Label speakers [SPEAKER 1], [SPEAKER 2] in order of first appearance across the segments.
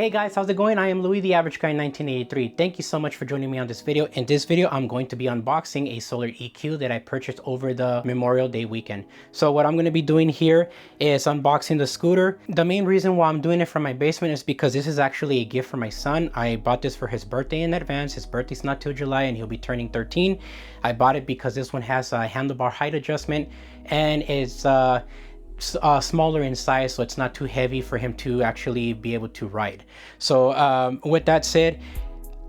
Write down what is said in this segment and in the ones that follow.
[SPEAKER 1] Hey guys, how's it going? I am Louis, the Average Guy in 1983. Thank you so much for joining me on this video. In this video, I'm going to be unboxing a solar EQ that I purchased over the Memorial Day weekend. So what I'm going to be doing here is unboxing the scooter. The main reason why I'm doing it from my basement is because this is actually a gift for my son. I bought this for his birthday in advance. His birthday's not till July and he'll be turning 13. I bought it because this one has a handlebar height adjustment and it's smaller in size, so it's not too heavy for him to actually be able to ride. So with that said,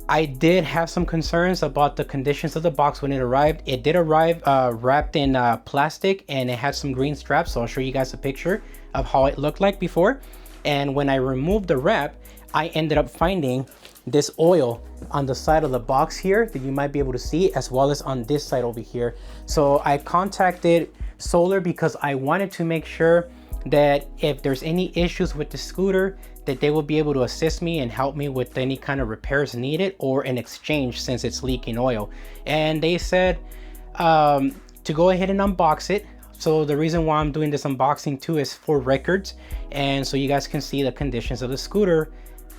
[SPEAKER 1] I did have some concerns about the conditions of the box when it arrived. It did arrive wrapped in plastic and it had some green straps, so I'll show you guys a picture of how it looked like before. And when I removed the wrap, I ended up finding this oil on the side of the box here that you might be able to see, as well as on this side over here. So I contacted Solar because I wanted to make sure that if there's any issues with the scooter, that they will be able to assist me and help me with any kind of repairs needed or an exchange since it's leaking oil. And they said to go ahead and unbox it. So the reason why I'm doing this unboxing too is for records, and so you guys can see the conditions of the scooter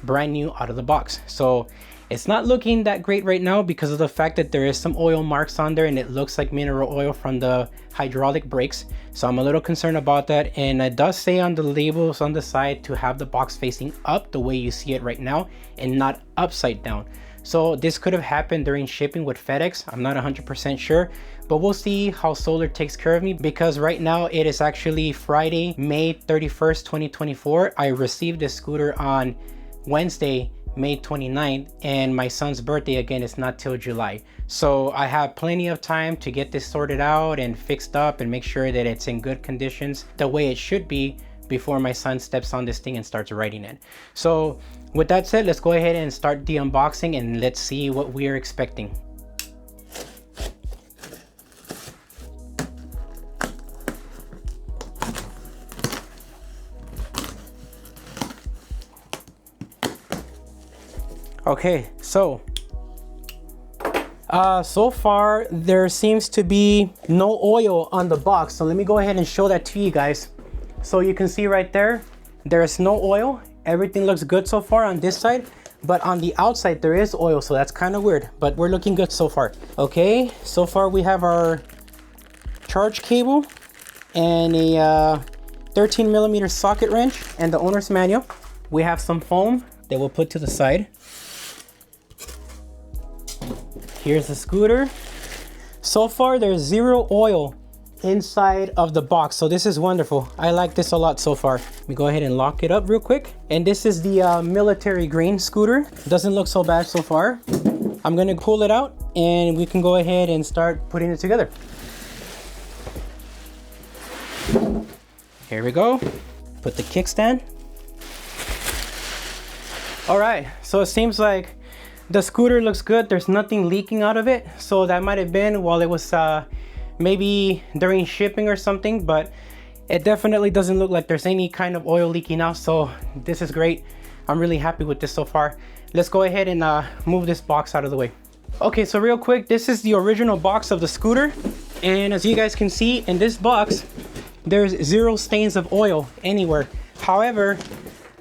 [SPEAKER 1] brand new out of the box. So it's not looking that great right now because of the fact that there is some oil marks on there and it looks like mineral oil from the hydraulic brakes. So I'm a little concerned about that. And it does say on the labels on the side to have the box facing up the way you see it right now and not upside down. So this could have happened during shipping with FedEx. I'm not 100% sure, but we'll see how Solar takes care of me, because right now it is actually Friday, May 31st, 2024. I received this scooter on Wednesday, May 29th, and my son's birthday again is not till July. So I have plenty of time to get this sorted out and fixed up and make sure that it's in good conditions the way it should be before my son steps on this thing and starts riding it. So with that said, let's go ahead and start the unboxing and let's see what we are expecting. Okay, so far there seems to be no oil on the box. So let me go ahead and show that to you guys. So you can see right there, there's no oil. Everything looks good so far on this side, but on the outside there is oil, so that's kind of weird, but we're looking good so far. Okay, so far we have our charge cable and a 13mm socket wrench and the owner's manual. We have some foam that we'll put to the side. Here's the scooter. So far there's zero oil inside of the box, so this is wonderful. I like this a lot so far. Let me go ahead and lock it up real quick. And this is the military green scooter. Doesn't look so bad so far. I'm gonna pull it out and we can go ahead and start putting it together. Here we go. Put the kickstand. All right, so it seems like the scooter looks good. There's nothing leaking out of it. So that might have been while it was maybe during shipping or something, but it definitely doesn't look like there's any kind of oil leaking out. So this is great. I'm really happy with this so far. Let's go ahead and move this box out of the way. Okay, so real quick, this is the original box of the scooter. And as you guys can see in this box, there's zero stains of oil anywhere. However,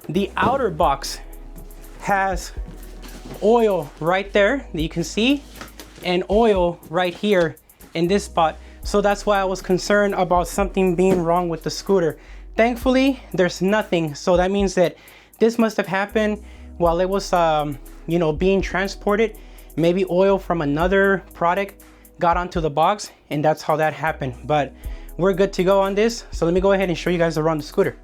[SPEAKER 1] the outer box has oil right there that you can see, and oil right here in this spot. So that's why I was concerned about something being wrong with the scooter. Thankfully there's nothing, so that means that this must have happened while it was you know, being transported. Maybe oil from another product got onto the box and that's how that happened. But we're good to go on this, so let me go ahead and show you guys around the scooter.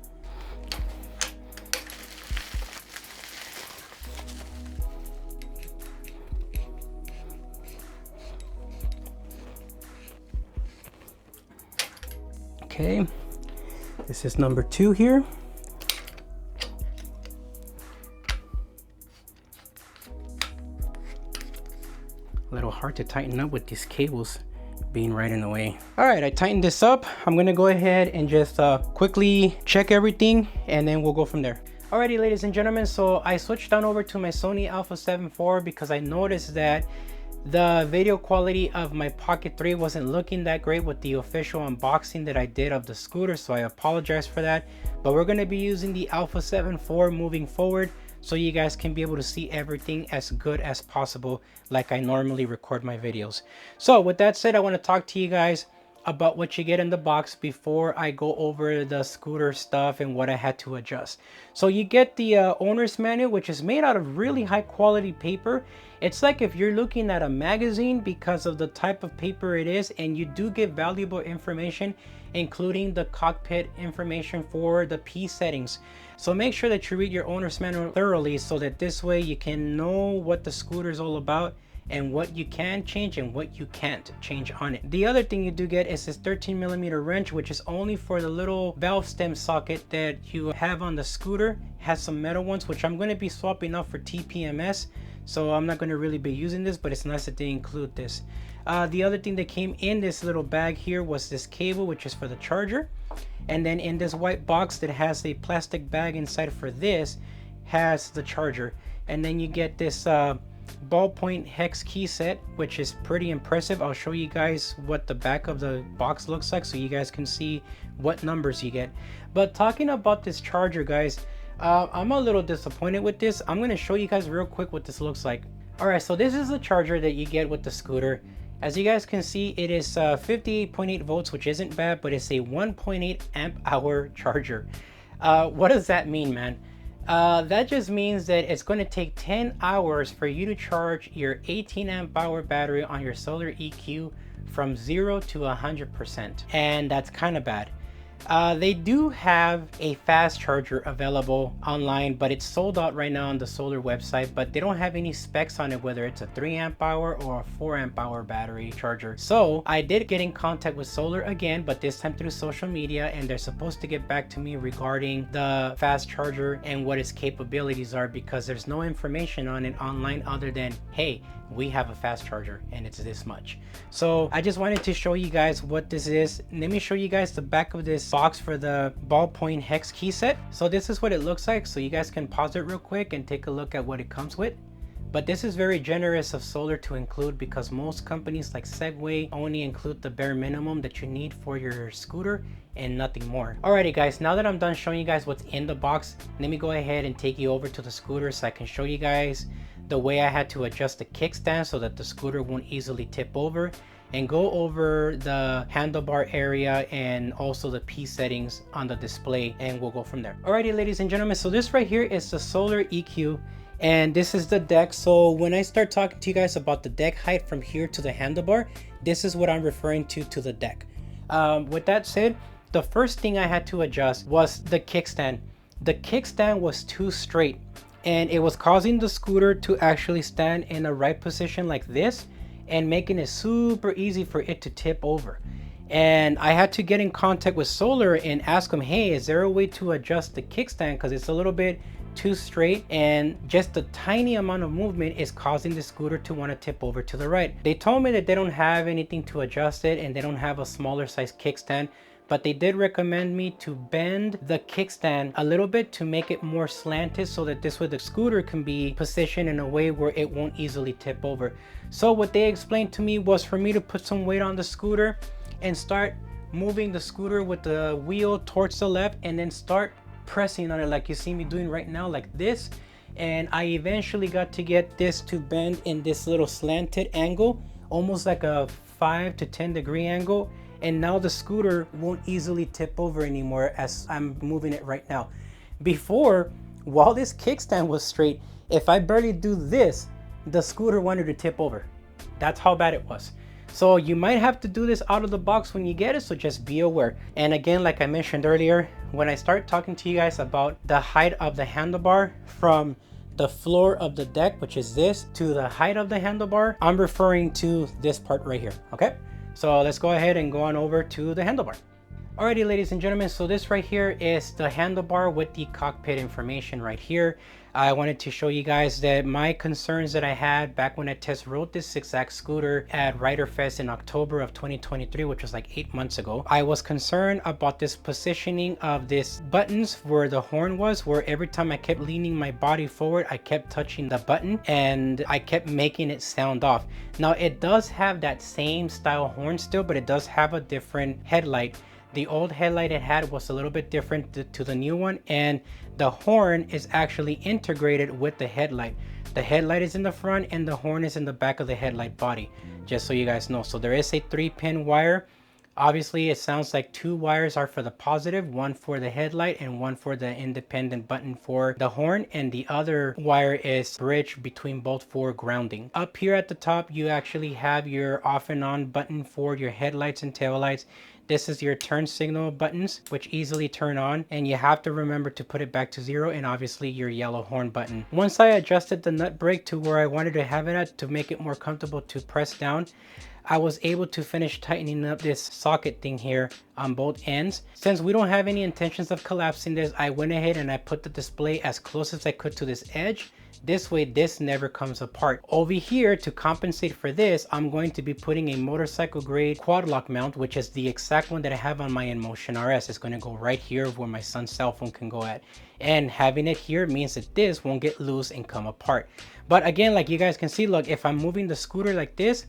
[SPEAKER 1] Okay, this is number 2 here. A little hard to tighten up with these cables being right in the way. All right, I tightened this up. I'm gonna go ahead and just quickly check everything and then we'll go from there. Alrighty, ladies and gentlemen, so I switched on over to my Sony Alpha 7 IV because I noticed that The video quality of my Pocket 3 wasn't looking that great with the official unboxing that I did of the scooter, so I apologize for that. But we're going to be using the Alpha 7 IV moving forward. so you guys can be able to see everything as good as possible like I normally record my videos. So with that said, I want to talk to you guys about what you get in the box before I go over the scooter stuff and what I had to adjust. So you get the owner's manual, which is made out of really high quality paper. It's like if you're looking at a magazine because of the type of paper it is, and you do get valuable information, including the cockpit information for the P settings. So make sure that you read your owner's manual thoroughly so that this way you can know what the scooter is all about and what you can change and what you can't change on it. The other thing you do get is this 13mm wrench, which is only for the little valve stem socket that you have on the scooter. Has some metal ones, which I'm going to be swapping out for TPMS, so I'm not going to really be using this, but it's nice that they include this. The other thing that came in this little bag here was this cable, which is for the charger. And then in this white box that has a plastic bag inside for this has the charger. And then you get this ballpoint hex key set, which is pretty impressive. I'll show you guys what the back of the box looks like so you guys can see what numbers you get. But talking about this charger, guys, I'm a little disappointed with this. I'm going to show you guys real quick what this looks like. Alright, so this is the charger that you get with the scooter. As you guys can see, it is 58.8 volts, which isn't bad, but it's a 1.8 amp hour charger. What does that mean, man? That just means that it's going to take 10 hours for you to charge your 18 amp hour battery on your solar EQ from 0 to 100%. And that's kind of bad. They do have a fast charger available online, but it's sold out right now on the solar website, but they don't have any specs on it, whether it's a 3 amp hour or a 4 amp hour battery charger. So I did get in contact with solar again, but this time through social media, and they're supposed to get back to me regarding the fast charger and what its capabilities are, because there's no information on it online other than, hey, we have a fast charger and it's this much. So I just wanted to show you guys what this is. Let me show you guys the back of this box for the ballpoint hex key set. So this is what it looks like, so you guys can pause it real quick and take a look at what it comes with. But this is very generous of solar to include, because most companies like Segway only include the bare minimum that you need for your scooter and nothing more. Alrighty guys, now that I'm done showing you guys what's in the box, let me go ahead and take you over to the scooter so I can show you guys the way I had to adjust the kickstand so that the scooter won't easily tip over, and go over the handlebar area and also the P settings on the display, and we'll go from there. Alrighty ladies and gentlemen, so this right here is the solar EQ, and this is the deck. So when I start talking to you guys about the deck height from here to the handlebar, this is what I'm referring to the deck. With that said, the first thing I had to adjust was the kickstand. The kickstand was too straight, and it was causing the scooter to actually stand in a right position like this and making it super easy for it to tip over. And I had to get in contact with solar and ask them, hey, is there a way to adjust the kickstand, because it's a little bit too straight and just a tiny amount of movement is causing the scooter to want to tip over to the right. They told me that they don't have anything to adjust it and they don't have a smaller size kickstand, but they did recommend me to bend the kickstand a little bit to make it more slanted, so that this way the scooter can be positioned in a way where it won't easily tip over. So what they explained to me was for me to put some weight on the scooter and start moving the scooter with the wheel towards the left, and then start pressing on it like you see me doing right now, like this. And I eventually got to get this to bend in this little slanted angle, almost like a 5 to 10 degree angle. And now the scooter won't easily tip over anymore as I'm moving it right now. Before, while this kickstand was straight, if I barely do this, the scooter wanted to tip over. That's how bad it was. So you might have to do this out of the box when you get it, so just be aware. And again, like I mentioned earlier, when I start talking to you guys about the height of the handlebar from the floor of the deck, which is this, to the height of the handlebar, I'm referring to this part right here, okay? So let's go ahead and go on over to the handlebar. Alrighty, ladies and gentlemen, so this right here is the handlebar with the cockpit information right here. I wanted to show you guys that my concerns that I had back when I test rode this exact scooter at Rider Fest in October of 2023, which was like 8 months ago. I was concerned about this positioning of this buttons where the horn was, where every time I kept leaning my body forward, I kept touching the button and I kept making it sound off. Now it does have that same style horn still, but it does have a different headlight The old headlight it had was a little bit different to the new one, and the horn is actually integrated with the headlight. The headlight is in the front and the horn is in the back of the headlight body, just so you guys know. So there is a 3-pin wire. Obviously, it sounds like 2 wires are for the positive, 1 for the headlight and 1 for the independent button for the horn, and the other wire is bridge between both for grounding. Up here at the top, you actually have your off and on button for your headlights and taillights. This is your turn signal buttons, which easily turn on, and you have to remember to put it back to 0, and obviously your yellow horn button. Once I adjusted the nut brake to where I wanted to have it at to make it more comfortable to press down, I was able to finish tightening up this socket thing here on both ends. Since we don't have any intentions of collapsing this, I went ahead and I put the display as close as I could to this edge. This way this never comes apart. Over here, to compensate for this, I'm going to be putting a motorcycle grade QuadLock mount, which is the exact one that I have on my InMotion RS. It's going to go right here where my son's cell phone can go at. And having it here means that this won't get loose and come apart. But again, like you guys can see, look, if I'm moving the scooter like this,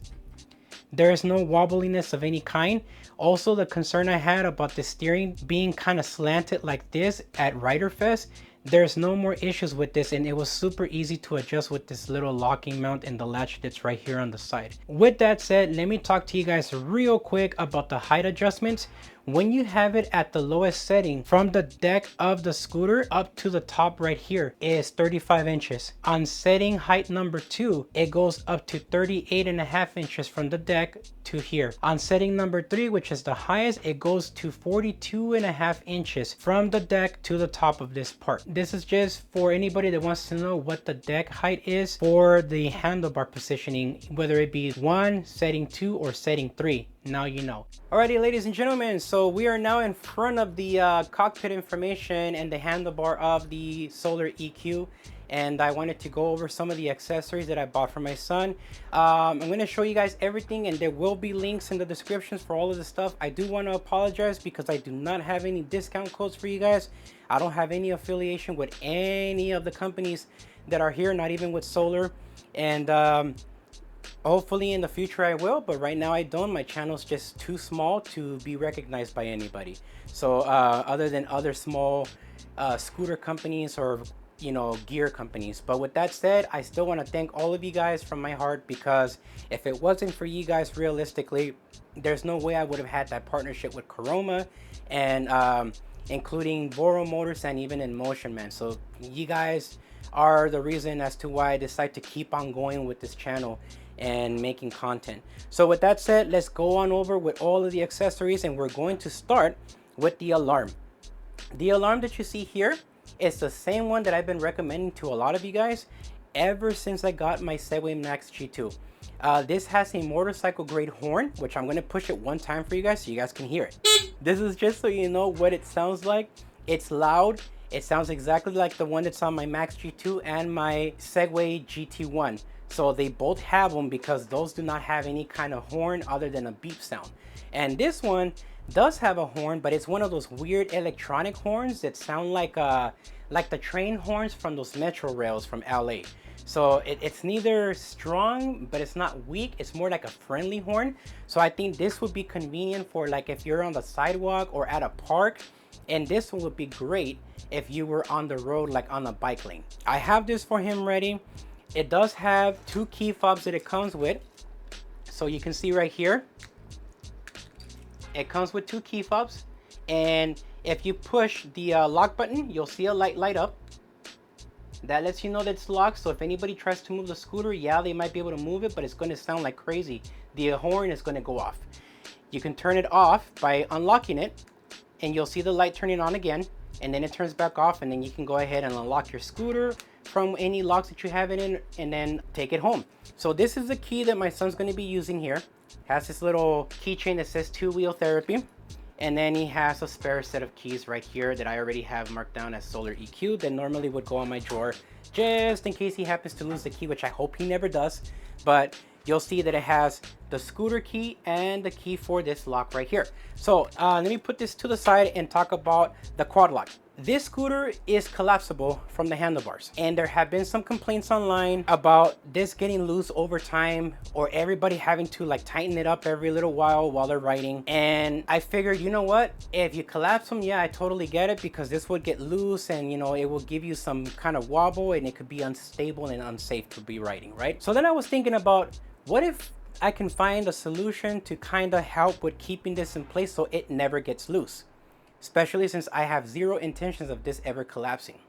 [SPEAKER 1] there is no wobbliness of any kind. Also, the concern I had about the steering being kind of slanted like this at Riderfest, there's no more issues with this, and it was super easy to adjust with this little locking mount and the latch that's right here on the side. With that said, let me talk to you guys real quick about the height adjustments. When you have it at the lowest setting, from the deck of the scooter up to the top right here is 35 inches. On setting height number 2, it goes up to 38.5 inches from the deck to here. On setting number 3, which is the highest, it goes to 42.5 inches from the deck to the top of this part. This is just for anybody that wants to know what the deck height is for the handlebar positioning, whether it be 1, setting 2, or setting 3. Now you know. Alrighty, ladies and gentlemen, so we are now in front of the cockpit information and the handlebar of the Solar EQ, and I wanted to go over some of the accessories that I bought for my son. I'm going to show you guys everything, and there will be links in the descriptions for all of the stuff. I do want to apologize because I do not have any discount codes for you guys. I don't have any affiliation with any of the companies that are here, not even with Solar, and hopefully in the future I will, but right now I don't. My channel's just too small to be recognized by anybody. So other than other small scooter companies or, you know, gear companies. But with that said, I still want to thank all of you guys from my heart, because if it wasn't for you guys, realistically, there's no way I would have had that partnership with Kuroma and including Boro Motors and even InMotion, man. So you guys are the reason as to why I decided to keep on going with this channel and making content. So with that said, let's go on over with all of the accessories, and we're going to start with the alarm. The alarm that you see here is the same one that I've been recommending to a lot of you guys ever since I got my Segway Max G2. This has a motorcycle grade horn, which I'm going to push it one time for you guys so you guys can hear it. This is just so you know what it sounds like. It's loud. It sounds exactly like the one that's on my Max G2 and my Segway GT1. So they both have them, because those do not have any kind of horn other than a beep sound. And this one does have a horn, but it's one of those weird electronic horns that sound like the train horns from those metro rails from LA. So it's neither strong, but it's not weak. It's more like a friendly horn. So I think this would be convenient for, like, if you're on the sidewalk or at a park. And this one would be great if you were on the road, like on a bike lane. I have this for him ready. It does have 2 key fobs that it comes with. So you can see right here, it comes with 2 key fobs. And if you push the lock button, you'll see a light up. That lets you know that it's locked. So if anybody tries to move the scooter, yeah, they might be able to move it, but it's going to sound like crazy. The horn is going to go off. You can turn it off by unlocking it, and you'll see the light turning on again, and then it turns back off, and then you can go ahead and unlock your scooter from any locks that you have it in, and then take it home. So this is the key that my son's going to be using here. Has this little keychain that says 2-wheel therapy, and then he has a spare set of keys right here that I already have marked down as Solar EQ that normally would go on my drawer just in case he happens to lose the key, which I hope he never does. But you'll see that it has the scooter key and the key for this lock right here. So let me put this to the side and talk about the QuadLock. This scooter is collapsible from the handlebars, and there have been some complaints online about this getting loose over time, or everybody having to like tighten it up every little while they're riding. And I figured, you know what, if you collapse them, yeah, I totally get it, because this would get loose and, you know, it will give you some kind of wobble and it could be unstable and unsafe to be riding, right? So then I was thinking about, what if I can find a solution to kind of help with keeping this in place so it never gets loose, especially since I have zero intentions of this ever collapsing.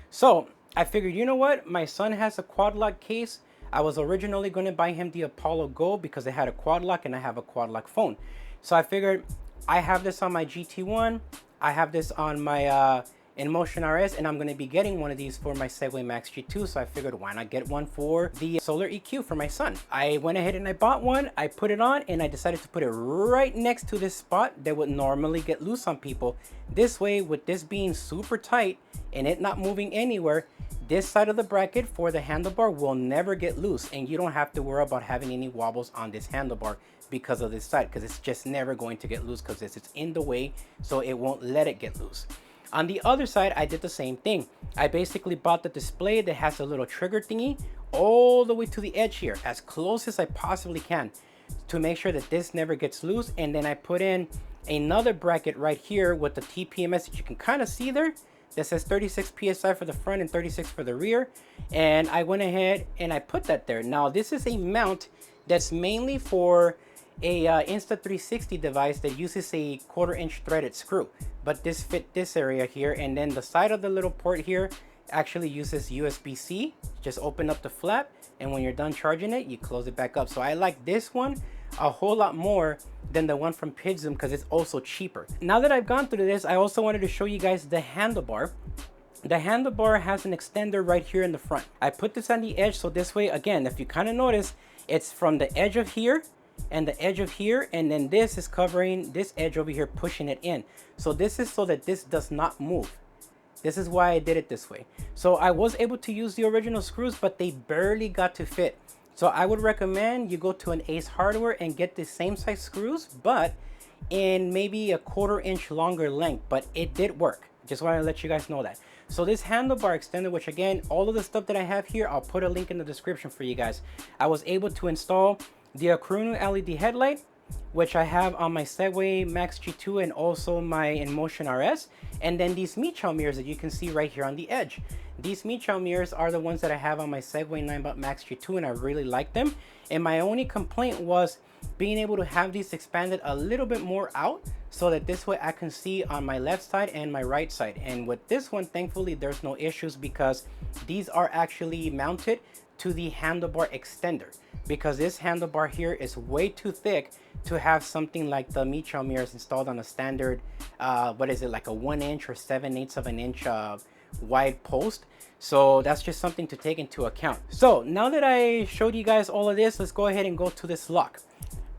[SPEAKER 1] So I figured, you know what, my son has a QuadLock case. I was originally going to buy him the Apollo Go because it had a QuadLock and I have a QuadLock phone. So I figured, I have this on my GT1, I have this on my InMotion RS, and I'm going to be getting one of these for my Segway Max G2. So I figured, why not get one for the Solar EQ for my son? I went ahead and I bought one, I put it on, and I decided to put it right next to this spot that would normally get loose on people. This way, with this being super tight and it not moving anywhere, this side of the bracket for the handlebar will never get loose, and you don't have to worry about having any wobbles on this handlebar because of this side, because it's just never going to get loose because it's in the way, so it won't let it get loose. On the other side, I did the same thing. I basically bought the display that has a little trigger thingy all the way to the edge here, as close as I possibly can, to make sure that this never gets loose. And then I put in another bracket right here with the TPMS that you can kind of see there, that says 36 PSI for the front and 36 for the rear. And I went ahead and I put that there. Now this is a mount that's mainly for a Insta360 device that uses a 1/4 inch threaded screw, but this fit this area here, and then the side of the little port here actually uses USB-C. Just open up the flap, and when you're done charging it, you close it back up. So I like this one a whole lot more than the one from Pidzoom because it's also cheaper. Now that I've gone through this, I also wanted to show you guys the handlebar. The handlebar has an extender right here in the front. I put this on the edge, so this way, again, if you kind of notice, it's from the edge of here and the edge of here, and then this is covering this edge over here, pushing it in. So this is so that this does not move. This is why I did it this way. So I was able to use the original screws, but they barely got to fit. So I would recommend you go to an Ace Hardware and get the same size screws, but in maybe a 1/4 inch longer length. But it did work. Just want to let you guys know that. So this handlebar extender, which again, all of the stuff that I have here, I'll put a link in the description for you guys. I was able to install the Acrunu LED headlight, which I have on my Segway Max G2 and also my InMotion RS. And then these Meachow mirrors that you can see right here on the edge. These Meachow mirrors are the ones that I have on my Segway 9 Max G2, and I really like them. And my only complaint was being able to have these expanded a little bit more out, so that this way I can see on my left side and my right side. And with this one, thankfully, there's no issues because these are actually mounted to the handlebar extender, because this handlebar here is way too thick to have something like the Meachow mirrors installed on a standard what is it, like a 1 inch or 7/8 of an inch wide post. So that's just something to take into account. So now that I showed you guys all of this, let's go ahead and go to this lock.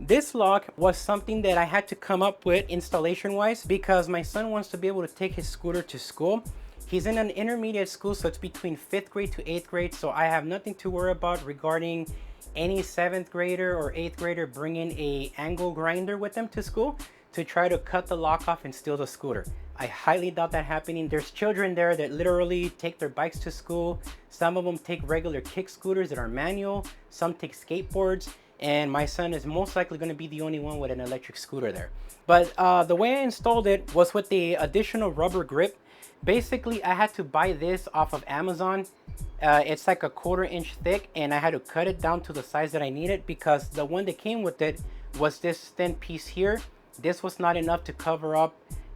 [SPEAKER 1] This lock was something that I had to come up with installation wise, because my son wants to be able to take his scooter to school. He's in an intermediate school, so it's between 5th grade to 8th grade. So I have nothing to worry about regarding any 7th grader or 8th grader bringing a angle grinder with them to school to try to cut the lock off and steal the scooter. I highly doubt that happening. There's children there that literally take their bikes to school. Some of them take regular kick scooters that are manual. Some take skateboards. And my son is most likely going to be the only one with an electric scooter there. But the way I installed it was with the additional rubber grip. Basically, I had to buy this off of Amazon. It's like a 1/4 inch thick, and I had to cut it down to the size that I needed, because the one that came with it was this thin piece here. This was not enough to cover up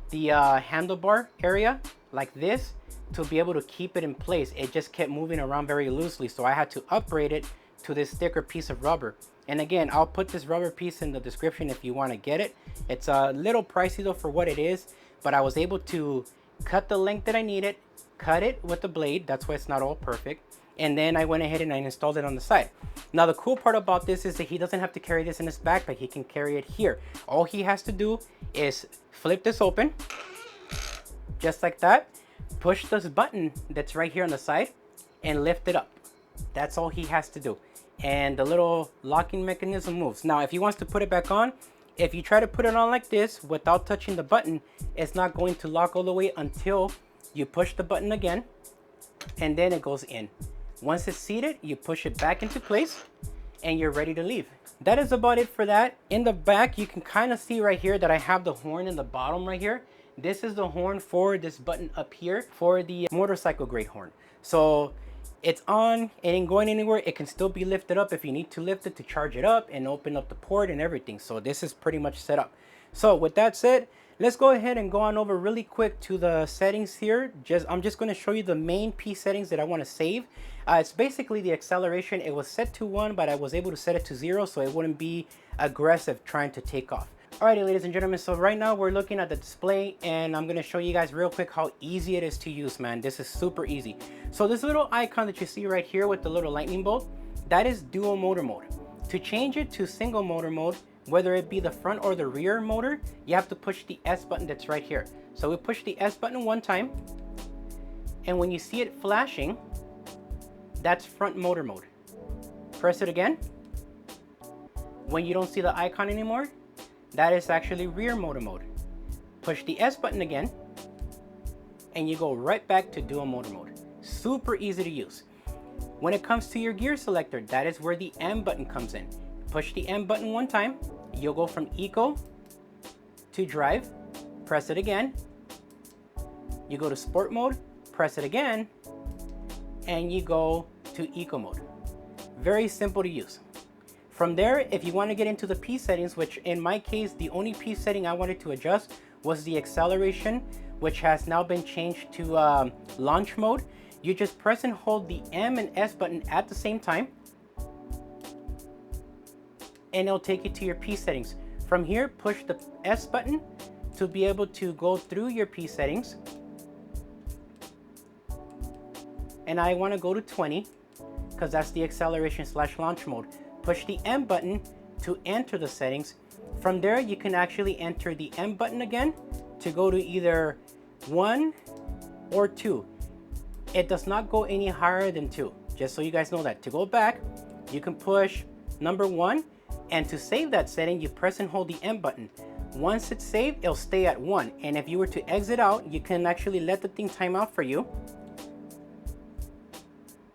[SPEAKER 1] the handlebar area like this to be able to keep it in place. It just kept moving around very loosely, so I had to upgrade it to this thicker piece of rubber. And again, I'll put this rubber piece in the description if you want to get it. It's a little pricey though for what it is, but I was able to cut the length that I needed, cut it with the blade. That's why it's not all perfect. And then I went ahead and I installed it on the side. Now the cool part about this is that he doesn't have to carry this in his backpack. He can carry it here. All he has to do is flip this open, just like that. Push this button that's right here on the side and lift it up. That's all he has to do. And the little locking mechanism moves. Now, if he wants to put it back on, if you try to put it on like this without touching the button, it's not going to lock all the way until you push the button again, and then it goes in. Once it's seated, you push it back into place, and you're ready to leave. That is about it for that. In the back, you can kind of see right here that I have the horn in the bottom right here. This is the horn for this button up here for the motorcycle grade horn. So it's on, it ain't going anywhere. It can still be lifted up if you need to lift it to charge it up and open up the port and everything. So this is pretty much set up. So with that said, let's go ahead and go on over really quick to the settings here. I'm just going to show you the main P settings that I want to save. It's basically the acceleration. It was set to 1, but I was able to set it to 0 so it wouldn't be aggressive trying to take off. Alrighty, ladies and gentlemen, so right now we're looking at the display, and I'm going to show you guys real quick how easy it is to use, man. This is super easy. So this little icon that you see right here with the little lightning bolt, that is dual motor mode. To change it to single motor mode, whether it be the front or the rear motor, you have to push the S button that's right here. So we push the S button one time, and when you see it flashing, that's front motor mode. Press it again. When you don't see the icon anymore, that is actually rear motor mode. Push the S button again, and you go right back to dual motor mode. Super easy to use. When it comes to your gear selector, that is where the M button comes in. Push the M button one time, you'll go from Eco to Drive, press it again, you go to Sport mode, press it again, and you go to Eco mode. Very simple to use. From there, if you want to get into the P settings, which in my case, the only P setting I wanted to adjust was the acceleration, which has now been changed to launch mode. You just press and hold the M and S button at the same time, and it'll take you to your P settings. From here, push the S button to be able to go through your P settings. And I want to go to 20 because that's the acceleration / launch mode. Push the M button to enter the settings. From there, you can actually enter the M button again to go to either 1 or 2. It does not go any higher than 2, just so you guys know that. To go back, you can push number 1, and to save that setting, you press and hold the M button. Once it's saved, it'll stay at 1, and if you were to exit out, you can actually let the thing time out for you.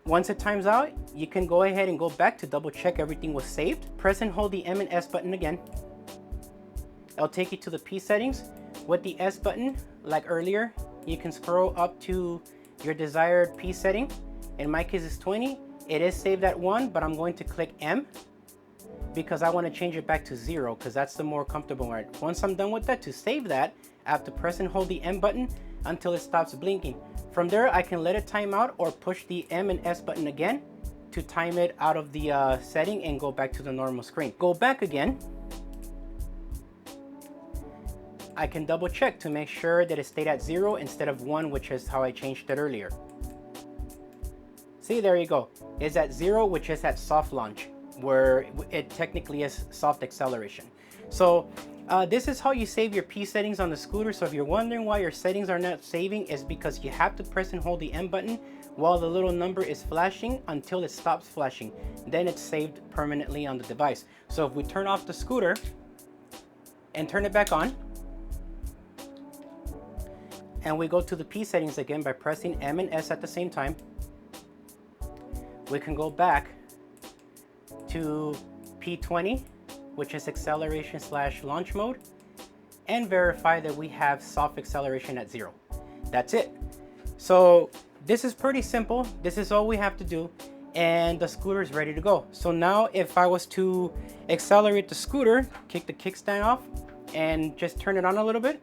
[SPEAKER 1] Once it times out, you can go ahead and go back to double check everything was saved. Press and hold the M and S button again. It'll take you to the P settings. With the S button, like earlier, you can scroll up to your desired P setting. In my case, it's 20. It is saved at 1, but I'm going to click M because I want to change it back to 0 because that's the more comfortable one. Once I'm done with that, to save that, I have to press and hold the M button until it stops blinking. From there, I can let it time out or push the M and S button again to time it out of the setting and go back to the normal screen. Go back again. I can double check to make sure that it stayed at 0 instead of 1, which is how I changed it earlier. See, there you go. It's at 0, which is at soft launch, where it technically is soft acceleration. So this is how you save your P settings on the scooter. So if you're wondering why your settings are not saving, is because you have to press and hold the M button while the little number is flashing until it stops flashing. Then it's saved permanently on the device. So if we turn off the scooter and turn it back on, and we go to the P settings again by pressing M and S at the same time, we can go back to P20, which is acceleration / launch mode, and verify that we have soft acceleration at 0. That's it. So this is pretty simple. This is all we have to do, and the scooter is ready to go. So now if I was to accelerate the scooter, kick the kickstand off, and just turn it on a little bit,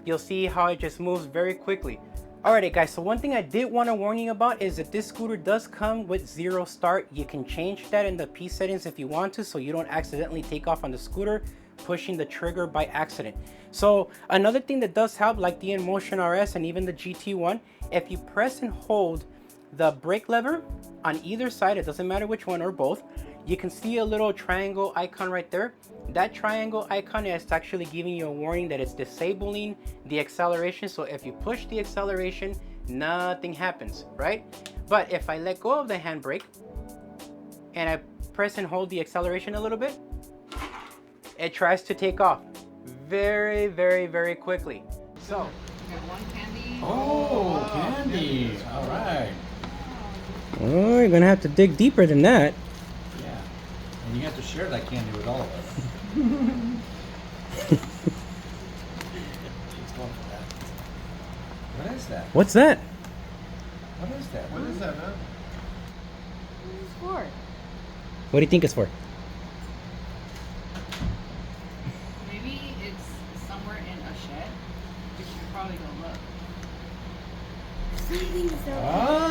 [SPEAKER 1] you'll see how it just moves very quickly. Alrighty guys, so one thing I did want to warn you about is that this scooter does come with 0 start. You can change that in the P settings if you want to, so you don't accidentally take off on the scooter pushing the trigger by accident. So another thing that does help, like the InMotion RS and even the GT1, if you press and hold the brake lever on either side, it doesn't matter which one or both, you can see a little triangle icon right there. That triangle icon is actually giving you a warning that it's disabling the acceleration. So if you push the acceleration, nothing happens, right? But if I let go of the handbrake and I press and hold the acceleration a little bit, it tries to take off very, very, very quickly. So
[SPEAKER 2] got one candy Oh, candies. All right.
[SPEAKER 1] Oh, you're gonna have to dig deeper than that.
[SPEAKER 2] Yeah. And you have to share that candy with all of us. Let's go for that. What is that?
[SPEAKER 1] What's that?
[SPEAKER 2] What is that? What is that, man?
[SPEAKER 3] What is this for?
[SPEAKER 1] What do you think it's for?
[SPEAKER 3] Maybe it's somewhere in a shed. We should probably go look.
[SPEAKER 4] Something so
[SPEAKER 2] Ah.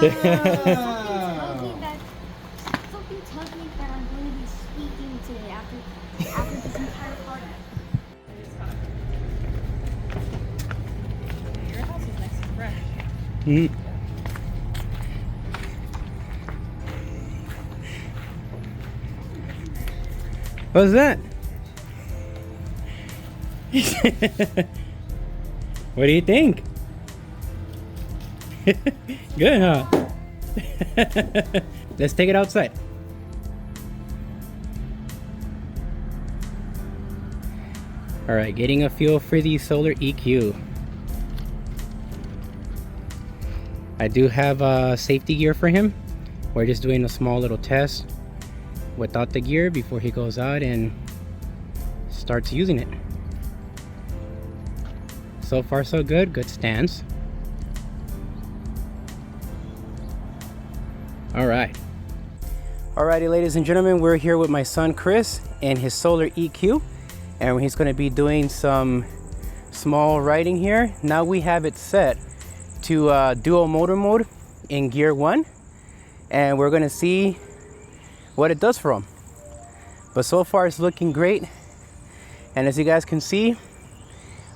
[SPEAKER 4] something tells me that I'm going to be speaking today after this entire party.
[SPEAKER 3] Your house is nice and fresh.
[SPEAKER 1] Mm. What's that? What do you think? Good, huh? Let's take it outside. All right, getting a feel for the solar EQ. I do have safety gear for him. We're just doing a small little test without the gear before he goes out and starts using it. So far so good, good stance. Alrighty, ladies and gentlemen, we're here with my son Chris and his solar EQ, and he's going to be doing some small riding here. Now we have it set to dual motor mode in gear 1, and we're going to see what it does for him. But so far it's looking great, and as you guys can see,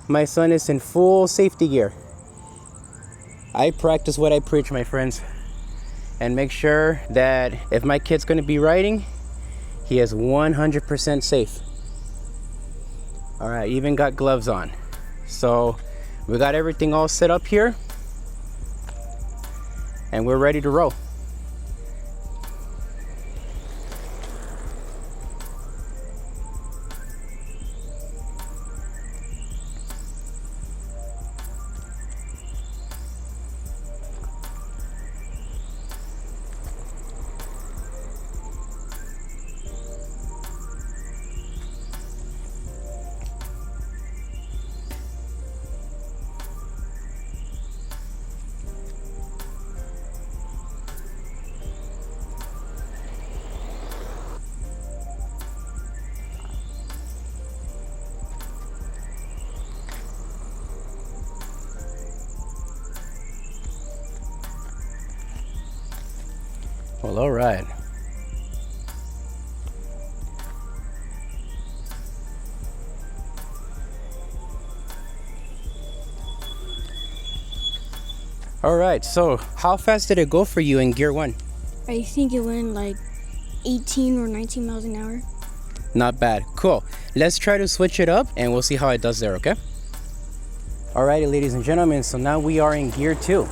[SPEAKER 1] my son is in full safety gear. I practice what I preach, my friends, and make sure that if my kid's going to be riding, he is 100% safe. All right, even got gloves on. So we got everything all set up here, and we're ready to roll. Well, all right. All right, so how fast did it go for you in gear 1?
[SPEAKER 4] I think it went like 18 or 19 miles an hour.
[SPEAKER 1] Not bad. Cool. Let's try to switch it up and we'll see how it does there, okay? Alrighty, ladies and gentlemen, so now we are in gear 2.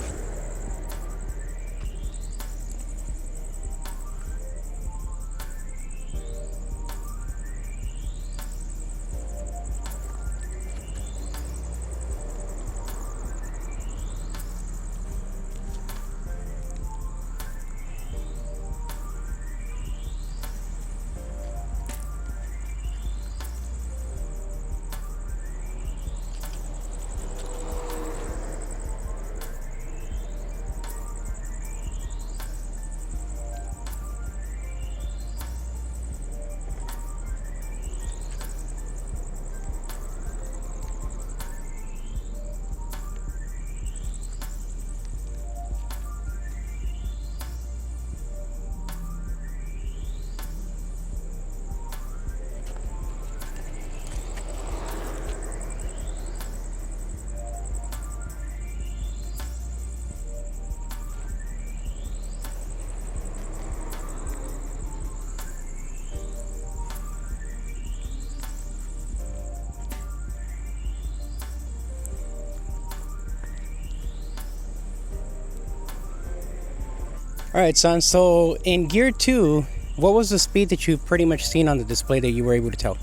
[SPEAKER 1] All right, son, so in gear 2, what was the speed that you've pretty much seen on the display that you were able to tell?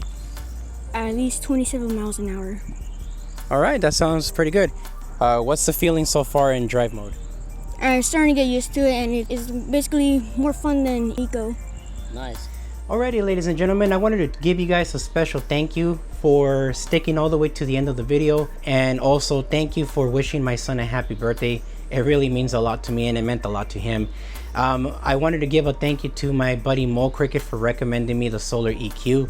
[SPEAKER 4] At least 27 miles an hour.
[SPEAKER 1] All right, that sounds pretty good. What's the feeling so far in drive mode?
[SPEAKER 4] I'm starting to get used to it, and it is basically more fun than Eco.
[SPEAKER 1] Nice. Alrighty, ladies and gentlemen, I wanted to give you guys a special thank you for sticking all the way to the end of the video, and also thank you for wishing my son a happy birthday. It really means a lot to me, and it meant a lot to him. I wanted to give a thank you to my buddy Mo Cricket for recommending me the Solar EQ.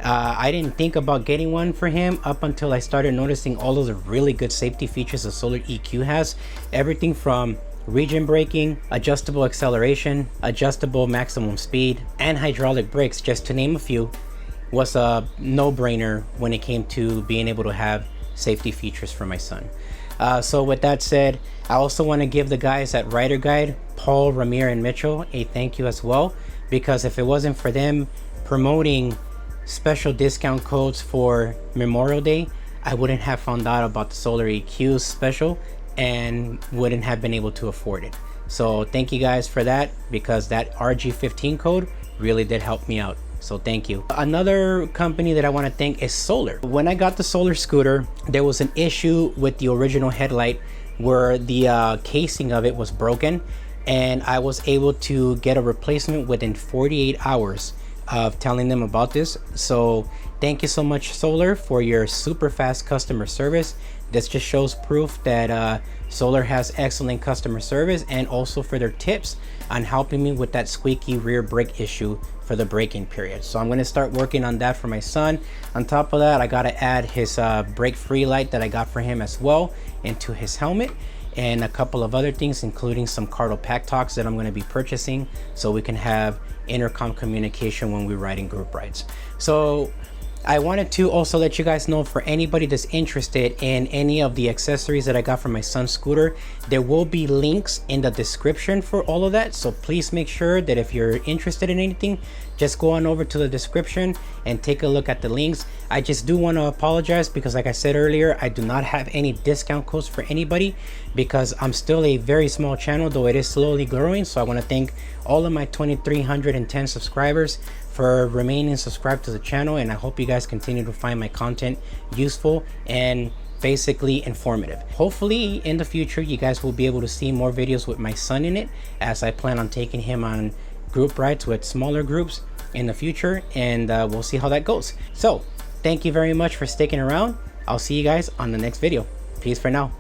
[SPEAKER 1] I didn't think about getting one for him up until I started noticing all of the really good safety features the Solar EQ has. Everything from region braking, adjustable acceleration, adjustable maximum speed, and hydraulic brakes, just to name a few, was a no-brainer when it came to being able to have safety features for my son. So with that said, I also want to give the guys at Rider Guide, Paul, Ramir, and Mitchell, a thank you as well, because if it wasn't for them promoting special discount codes for Memorial Day, I wouldn't have found out about the Solar EQ special and wouldn't have been able to afford it. So thank you guys for that, because that RG15 code really did help me out. So thank you. Another company that I want to thank is Solar. When I got the Solar scooter, there was an issue with the original headlight where the casing of it was broken, and I was able to get a replacement within 48 hours of telling them about this. So thank you so much, Solar, for your super fast customer service. This just shows proof that Solar has excellent customer service, and also for their tips on helping me with that squeaky rear brake issue for the braking period. So I'm going to start working on that for my son. On top of that, I got to add his brake free light that I got for him as well into his helmet, and a couple of other things, including some Cardo Pack Talks that I'm going to be purchasing so we can have intercom communication when we ride in group rides. So I wanted to also let you guys know, for anybody that's interested in any of the accessories that I got for my son's scooter, there will be links in the description for all of that. So please make sure that if you're interested in anything, just go on over to the description and take a look at the links. I just do want to apologize because, like I said earlier, I do not have any discount codes for anybody because I'm still a very small channel, though it is slowly growing. So I want to thank all of my 2,310 subscribers for remaining subscribed to the channel, and I hope you guys continue to find my content useful and basically informative. Hopefully in the future you guys will be able to see more videos with my son in it, as I plan on taking him on group rides with smaller groups in the future, and we'll see how that goes. So thank you very much for sticking around. I'll see you guys on the next video. Peace for now.